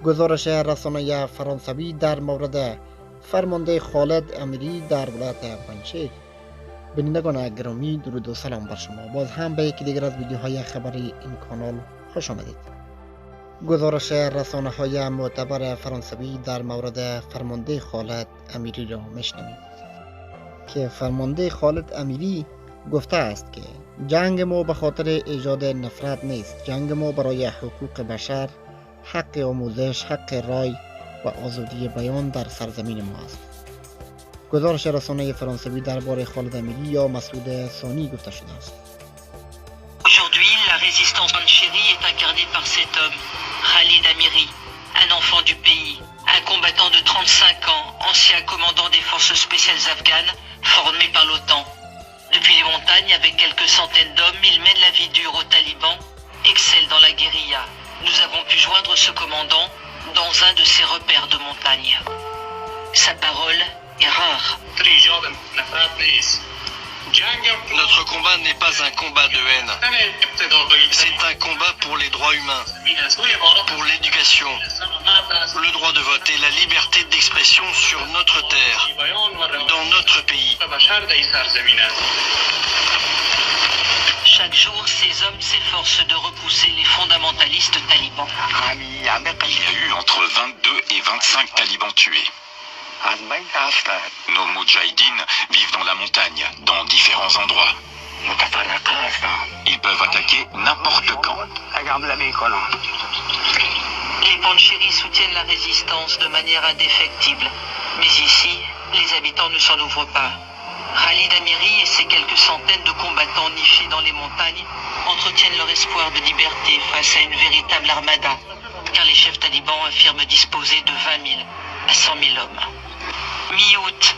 گزارش رسانه فرانسوی در مورد فرمانده خالد امیری در ولایت پنجشیر. بینندگان گرامی، درود و سلام بر شما. باز هم به یکی دیگر از ویدیوهای خبری این کانال خوش آمدید. گزارش رسانه های معتبر فرانسوی در مورد فرمانده خالد امیری را میشنوید که فرمانده خالد امیری گفته است که جنگ ما به خاطر ایجاد نفرت نیست. جنگ ما برای حقوق بشر، حق آموزش، حق رای و آزادی بیان در سرزمین ما است. گزارش رسانه فرانسوی درباره خالد امیری یا مسعود ثانی گفته شده است. Aujourd'hui, la résistance Panchiri est incarnée par cet homme, Khalid Amiri, un enfant du pays, un combattant de 35 ans, ancien commandant des forces spéciales afghanes, formé par l'OTAN. Depuis les montagnes, avec quelques centaines d'hommes, il mène la vie dure aux talibans, excelle dans la guérilla. Nous avons pu joindre ce commandant dans un de ses repères de montagne. Sa parole est rare. Notre combat n'est pas un combat de haine. C'est un combat pour les droits humains, pour l'éducation, le droit de vote et la liberté d'expression sur notre terre, dans notre pays. Chaque jour, ces hommes s'efforcent de repousser les fondamentalistes talibans. Il y a eu entre 22 et 25 talibans tués. Nos moudjahidines vivent dans la montagne, dans différents endroits. Ils peuvent attaquer n'importe quand. Les Panchiris soutiennent la résistance de manière indéfectible. Mais ici, les habitants ne s'en ouvrent pas. Khalid Amiri et ses quelques centaines de combattants nichés dans les montagnes entretiennent leur espoir de liberté face à une véritable armada, car les chefs talibans affirment disposer de 20 000 à 100 000 hommes. Mi-août,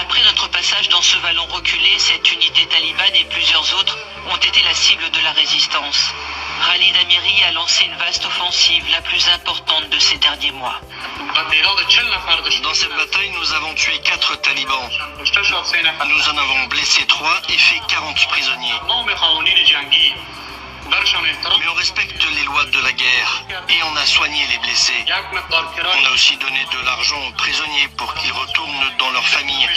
après notre passage dans ce vallon reculé, cette unité talibane et plusieurs autres ont été la cible de la résistance. Khalid Amiri a lancé une vaste offensive, la plus importante de ces derniers mois. Dans cette bataille, nous avons tué 4 talibans. Nous en avons blessé 3 et fait 40 prisonniers. Mais on respecte les lois de la guerre et on a soigné les blessés. On a aussi donné de l'argent aux prisonniers pour qu'ils retournent dans leur famille.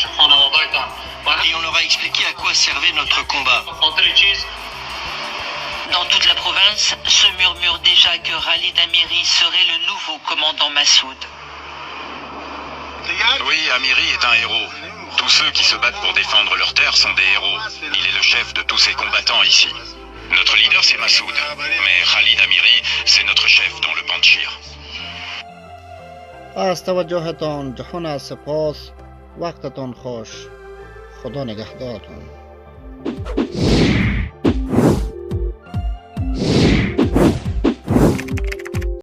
Et on leur a expliqué à quoi servait notre combat. Dans toute la province se murmure déjà que Khalid Amiri serait le nouveau commandant Massoud. Oui, Amiri est un héros. Tous ceux qui se battent pour défendre leur terre sont des héros. Il est le chef de tous ces combattants ici. Notre leader c'est Massoud, mais Khalid Amiri c'est notre chef dans le Panchir. از توجهتان جهان سپاس. وقتتان خوش. خدا نگهدارتان.